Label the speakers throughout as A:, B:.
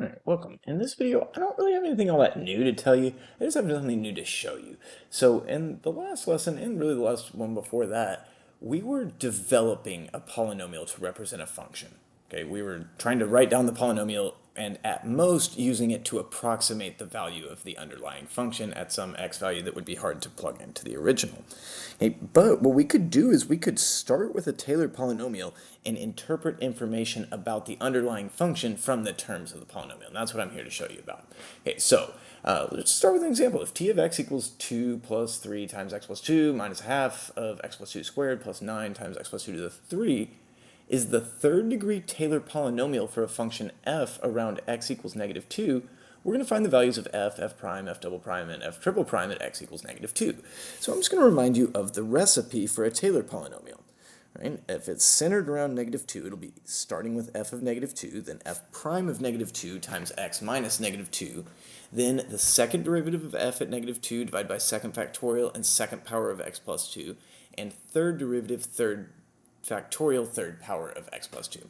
A: Alright, welcome. In this video, I don't really have anything all that new to tell you. I just have something new to show you. So in the last lesson, and really the last one before that, we were developing a polynomial to represent a function. Okay, we were trying to write down the polynomial and at most using it to approximate the value of the underlying function at some x value that would be hard to plug into the original. Okay, but what we could do is we could start with a Taylor polynomial and interpret information about the underlying function from the terms of the polynomial. And that's what I'm here to show you about. Okay, so let's start with an example. If t of x equals 2 plus 3 times x plus 2 minus half of x plus 2 squared plus 9 times x plus 2 to the 3 is the third degree Taylor polynomial for a function f around x equals negative 2, we're going to find the values of f prime, f double prime, and f triple prime at x equals negative 2. So I'm just going to remind you of the recipe for a Taylor polynomial. Right? If it's centered around negative 2, it'll be starting with f of negative 2, then f prime of negative 2 times x minus negative 2, then the second derivative of f at negative 2 divided by second factorial and second power of x plus 2, and third derivative third factorial third power of x plus 2.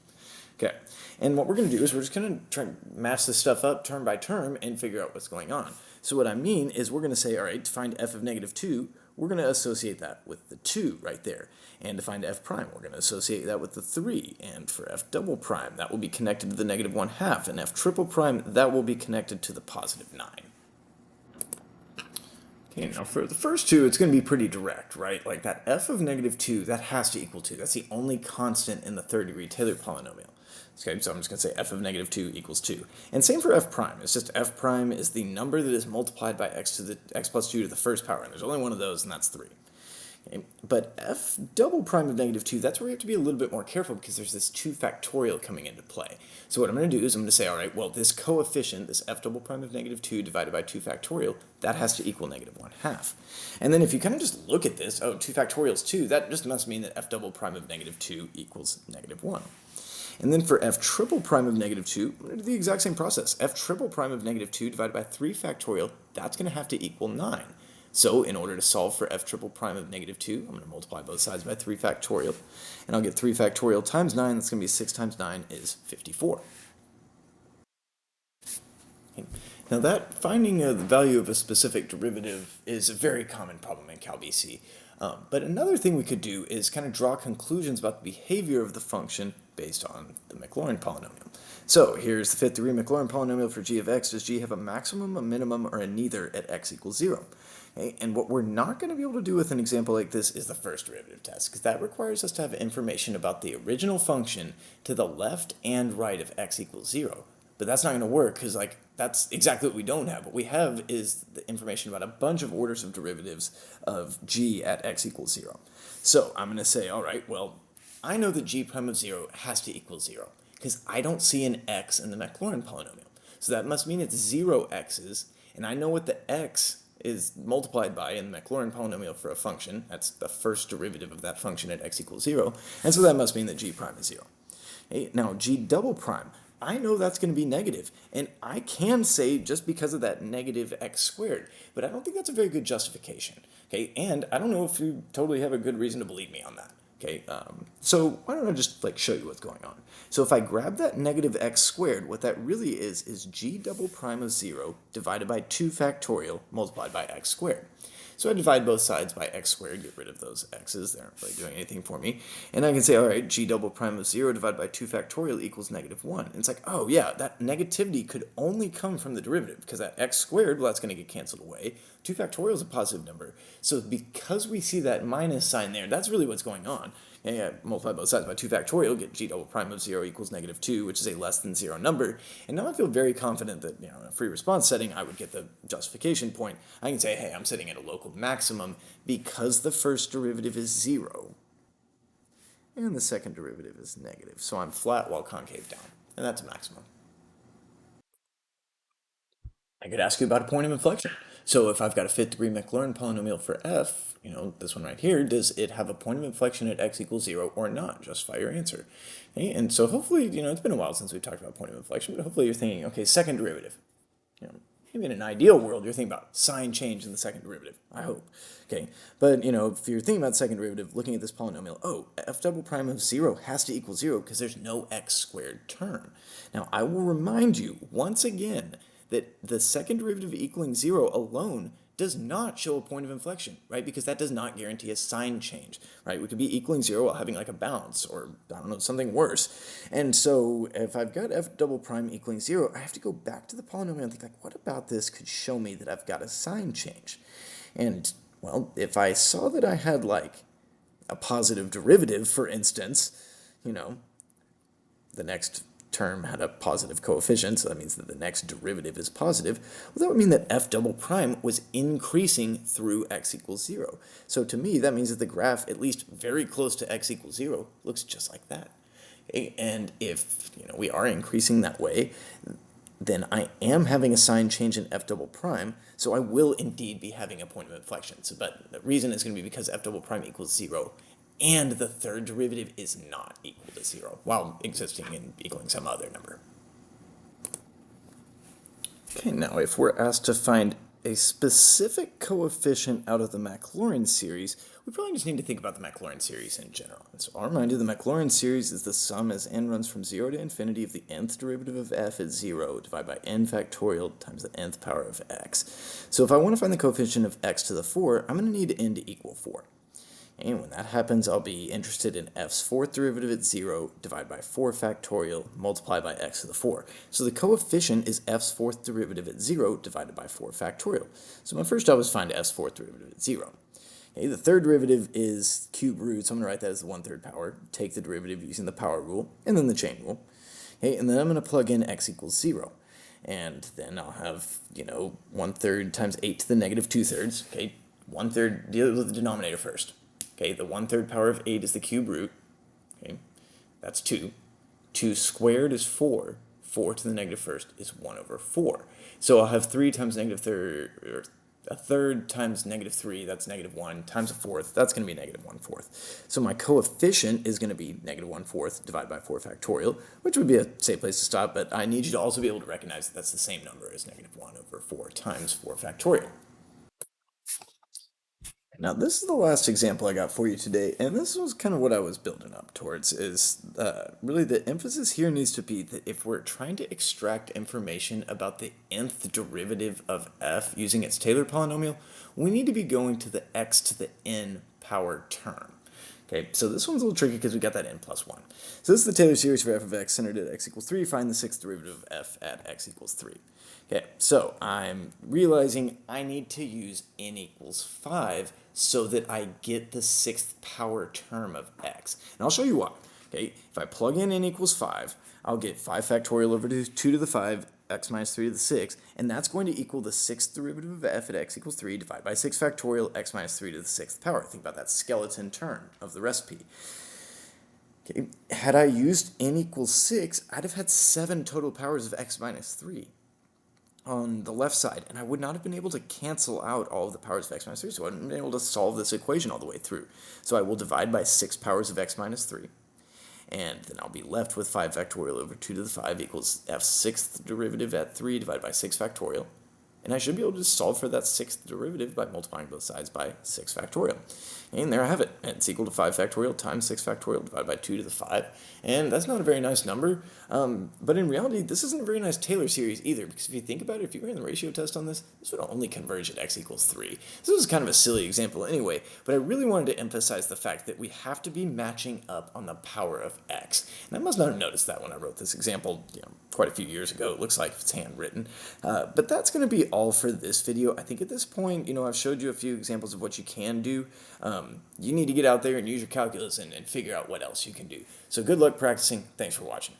A: Okay, and what we're going to do is we're just going to try and match this stuff up term by term and figure out what's going on. So what I mean is we're going to say, all right, to find f of negative 2, we're going to associate that with the 2 right there. And to find f prime, we're going to associate that with the 3. And for f double prime, that will be connected to the negative 1/2. And f triple prime, that will be connected to the positive 9. Okay, now for the first two, it's going to be pretty direct, right? Like that f of negative 2, that has to equal 2. That's the only constant in the third degree Taylor polynomial. Okay, so I'm just going to say f of negative 2 equals 2. And same for f prime. It's just f prime is the number that is multiplied by x to the x plus 2 to the first power. And there's only one of those, and that's 3. Okay, but f double prime of negative 2, that's where we have to be a little bit more careful because there's this 2 factorial coming into play. So what I'm going to do is I'm going to say, all right, well, this coefficient, this f double prime of negative 2 divided by 2 factorial, that has to equal negative 1/2. And then if you kind of just look at this, oh, 2 factorial is 2, that just must mean that f double prime of negative 2 equals negative 1. And then for f triple prime of negative 2, we're going to do the exact same process. F triple prime of negative 2 divided by 3 factorial, that's going to have to equal 9. So in order to solve for f triple prime of negative 2, I'm going to multiply both sides by 3 factorial. And I'll get 3 factorial times 9, that's going to be 6 times 9 is 54. Okay. Now that finding the value of a specific derivative is a very common problem in Cal BC. But another thing we could do is kind of draw conclusions about the behavior of the function based on the Maclaurin polynomial. So here's the fifth degree Maclaurin polynomial for g of x. Does g have a maximum, a minimum, or a neither at x equals 0? Okay, and what we're not going to be able to do with an example like this is the first derivative test, because that requires us to have information about the original function to the left and right of x equals 0. But that's not going to work because that's exactly what we don't have. What we have is the information about a bunch of orders of derivatives of g at x equals 0. So I'm going to say, all right, well, I know that g prime of 0 has to equal 0 because I don't see an x in the Maclaurin polynomial. So that must mean it's 0 x's, and I know what the x is multiplied by in the Maclaurin polynomial for a function. That's the first derivative of that function at x equals 0, and so that must mean that g prime is 0. Okay, now g double prime, I know that's going to be negative, and I can say just because of that negative x squared, but I don't think that's a very good justification. Okay, and I don't know if you totally have a good reason to believe me on that. Okay, so why don't I just show you what's going on. So if I grab that negative x squared, what that really is g double prime of 0 divided by 2 factorial multiplied by x squared. So I divide both sides by x squared, get rid of those x's, they aren't really doing anything for me. And I can say, all right, g double prime of 0 divided by 2 factorial equals negative 1. And it's like, oh yeah, that negativity could only come from the derivative, because that x squared, well, that's going to get canceled away. 2 factorial is a positive number. So because we see that minus sign there, that's really what's going on. And yeah, multiply both sides by 2 factorial, get g double prime of 0 equals negative 2, which is a less than 0 number. And now I feel very confident that, in a free response setting, I would get the justification point. I can say, hey, I'm sitting at a local maximum because the first derivative is 0. And the second derivative is negative. So I'm flat while concave down. And that's a maximum. I could ask you about a point of inflection. So if I've got a fifth degree Maclaurin polynomial for f, this one right here, does it have a point of inflection at x equals 0 or not? Justify your answer. Okay? And so hopefully, it's been a while since we've talked about point of inflection, but hopefully you're thinking, okay, second derivative. Maybe in an ideal world, you're thinking about sign change in the second derivative, I hope. Okay, but if you're thinking about second derivative, looking at this polynomial, oh, f double prime of 0 has to equal 0 because there's no x squared term. Now, I will remind you once again that the second derivative equaling 0 alone does not show a point of inflection, right? Because that does not guarantee a sign change, right? We could be equaling 0 while having like a bounce or, I don't know, something worse. And so if I've got f double prime equaling 0, I have to go back to the polynomial and think like, what about this could show me that I've got a sign change? And, well, if I saw that I had like a positive derivative, for instance, the next term had a positive coefficient, so that means that the next derivative is positive, well, that would mean that f double prime was increasing through x equals 0. So to me, that means that the graph, at least very close to x equals 0, looks just like that. Okay? And if we are increasing that way, then I am having a sign change in f double prime, so I will indeed be having a point of inflection. But the reason is going to be because f double prime equals 0, and the third derivative is not equal to 0, while existing and equaling some other number. Okay, now if we're asked to find a specific coefficient out of the Maclaurin series, we probably just need to think about the Maclaurin series in general. And so I'll remind you, the Maclaurin series is the sum as n runs from 0 to infinity of the nth derivative of f at 0 divided by n factorial times the nth power of x. So if I want to find the coefficient of x to the 4, I'm going to need n to equal 4. And when that happens, I'll be interested in f's fourth derivative at 0 divided by 4 factorial multiplied by x to the 4. So the coefficient is f's fourth derivative at 0 divided by 4 factorial. So my first job is to find f's fourth derivative at 0. Okay, the third derivative is cube root, so I'm going to write that as the 1/3 power, take the derivative using the power rule, and then the chain rule. Okay, and then I'm going to plug in x equals 0. And then I'll have, 1/3 times 8 to the negative 2/3. Okay, 1/3, deal with the denominator first. Okay, the 1/3 power of 8 is the cube root. Okay, that's 2. 2 squared is 4. 4 to the negative first is 1/4. So I'll have 3 times negative third, or a third times negative 3, that's negative 1, times a fourth, that's going to be negative 1/4. So my coefficient is going to be negative 1/4 divided by 4 factorial, which would be a safe place to stop, but I need you to also be able to recognize that that's the same number as negative 1/4 times 4 factorial. Now, this is the last example I got for you today, and this was kind of what I was building up towards, is really the emphasis here needs to be that if we're trying to extract information about the nth derivative of f using its Taylor polynomial, we need to be going to the x to the n power term. Okay, so this one's a little tricky because we got that n plus 1. So this is the Taylor series for f of x centered at x equals 3. Find the sixth derivative of f at x equals 3. Okay, so I'm realizing I need to use n equals 5 so that I get the sixth power term of x. And I'll show you why. Okay, if I plug in n equals 5, I'll get 5 factorial over 2 to the 5, x minus 3 to the 6, and that's going to equal the sixth derivative of f at x equals 3 divided by 6 factorial x minus 3 to the sixth power. Think about that skeleton term of the recipe. Okay, had I used n equals 6, I'd have had 7 total powers of x minus 3 on the left side, and I would not have been able to cancel out all of the powers of x minus 3, so I wouldn't have been able to solve this equation all the way through. So I will divide by 6 powers of x minus 3, and then I'll be left with 5 factorial over 2 to the 5 equals f's sixth derivative at 3 divided by 6 factorial. And I should be able to solve for that sixth derivative by multiplying both sides by 6 factorial. And there I have it. It's equal to 5 factorial times 6 factorial divided by 2 to the 5. And that's not a very nice number. But in reality, this isn't a very nice Taylor series either, because if you think about it, if you ran the ratio test on this would only converge at x equals 3. This is kind of a silly example anyway, but I really wanted to emphasize the fact that we have to be matching up on the power of x. And I must not have noticed that when I wrote this example quite a few years ago. It looks like it's handwritten. But that's going to be all for this video. I think at this point, I've showed you a few examples of what you can do. You need to get out there and use your calculus and figure out what else you can do. So good luck practicing. Thanks for watching.